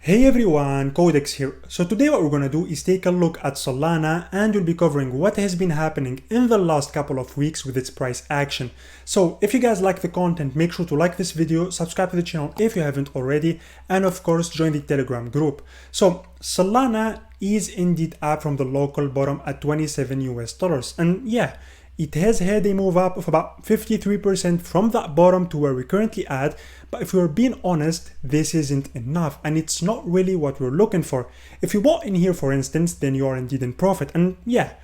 Hey everyone, Codex here. So today what we're gonna do is take a look at Solana and we'll be covering what has been happening in the last couple of weeks with its price action. So if you guys like the content, make sure to like this video, subscribe to the channel if you haven't already, and of course join the Telegram group. So Solana is indeed up from the local bottom at 27 US dollars, and yeah, it has had a move up of about 53% from that bottom to where we're currently at, but if we're being honest, this isn't enough and it's not really what we're looking for. If you bought in here for instance, then you are indeed in profit, and yeah,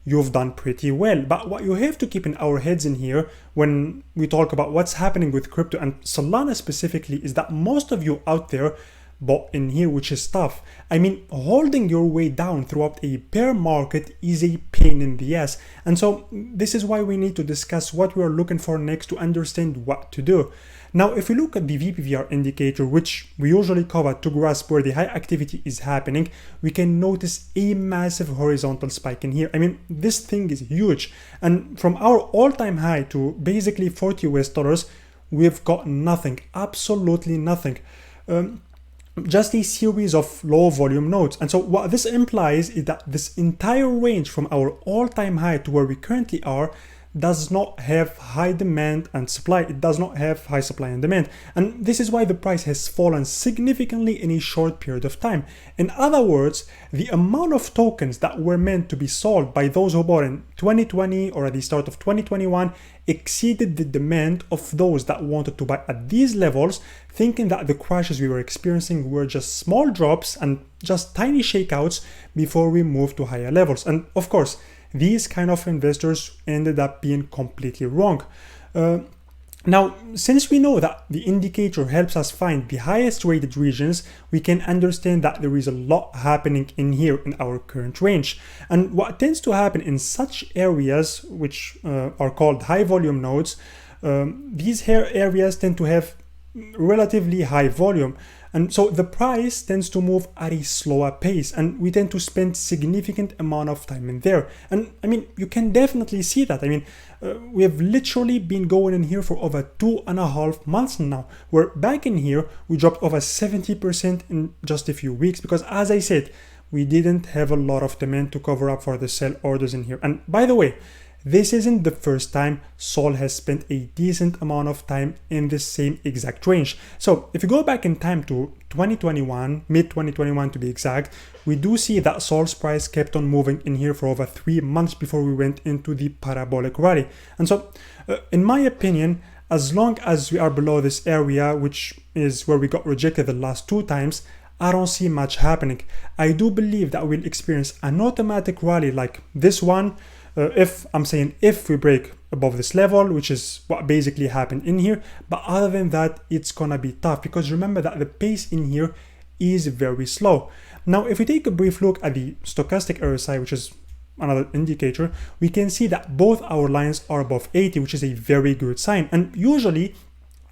you've done pretty well. But what you have to keep in our heads in here when we talk about what's happening with crypto and Solana specifically is that most of you out there bought in here, which is tough. I mean, holding your way down throughout a bear market is a pain in the ass. And so this is why we need to discuss what we are looking for next to understand what to do. Now, if we look at the VPVR indicator, which we usually cover to grasp where the high activity is happening, we can notice a massive horizontal spike in here. I mean, this thing is huge. And from our all-time high to basically 40 US dollars, we've got nothing, absolutely nothing. Just a series of low volume nodes. And so what this implies is that this entire range from our all-time high to where we currently are does not have high demand and supply. It does not have high supply and demand. And this is why the price has fallen significantly in a short period of time. In other words, the amount of tokens that were meant to be sold by those who bought in 2020 or at the start of 2021 exceeded the demand of those that wanted to buy at these levels, thinking that the crashes we were experiencing were just small drops and just tiny shakeouts before we moved to higher levels. And of course, these kind of investors ended up being completely wrong. Now, since we know that the indicator helps us find the highest rated regions, we can understand that there is a lot happening in here in our current range. And what tends to happen in such areas, which are called high volume nodes, these areas tend to have relatively high volume. And so the price tends to move at a slower pace and we tend to spend significant amount of time in there. And I mean, you can definitely see that. I mean, we have literally been going in here for over 2.5 months now, where back in here, we dropped over 70% in just a few weeks because, as I said, we didn't have a lot of demand to cover up for the sell orders in here. And by the way, this isn't the first time Sol has spent a decent amount of time in the same exact range. So if you go back in time to 2021, mid-2021 to be exact, we do see that Sol's price kept on moving in here for over 3 months before we went into the parabolic rally. And so, in my opinion, as long as we are below this area, which is where we got rejected the last 2 times, I don't see much happening. I do believe that we'll experience an automatic rally like this one, if we break above this level, which is what basically happened in here. But other than that, it's gonna be tough because remember that the pace in here is very slow. Now, if we take a brief look at the stochastic RSI, which is another indicator, we can see that both our lines are above 80, which is a very good sign. And usually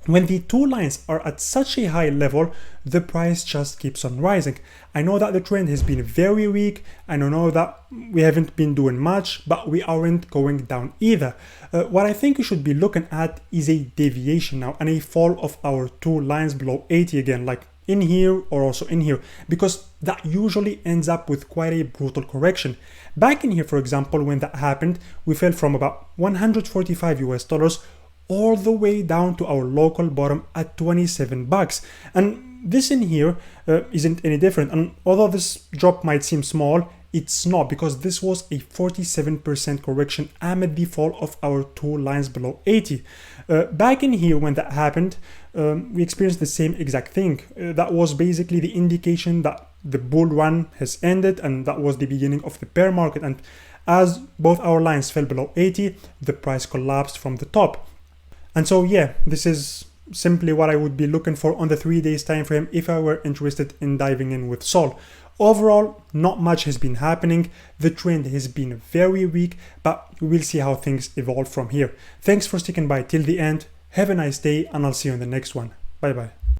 when the 2 lines are at such a high level, the price just keeps on rising. I know that the trend has been very weak, and I know that we haven't been doing much, but we aren't going down either. What I think we should be looking at is a deviation now and a fall of our 2 lines below 80 again, like in here or also in here, because that usually ends up with quite a brutal correction. Back in here, for example, when that happened, we fell from about 145 US dollars all the way down to our local bottom at 27 bucks. And this in here isn't any different. And although this drop might seem small, it's not, because this was a 47% correction amid the fall of our 2 lines below 80. Back in here when that happened, we experienced the same exact thing. That was basically the indication that the bull run has ended and that was the beginning of the bear market. And as both our lines fell below 80, the price collapsed from the top. And so yeah, this is simply what I would be looking for on the 3 days time frame if I were interested in diving in with Sol. Overall, not much has been happening. The trend has been very weak, but we will see how things evolve from here. Thanks for sticking by till the end. Have a nice day and I'll see you in the next one. Bye bye.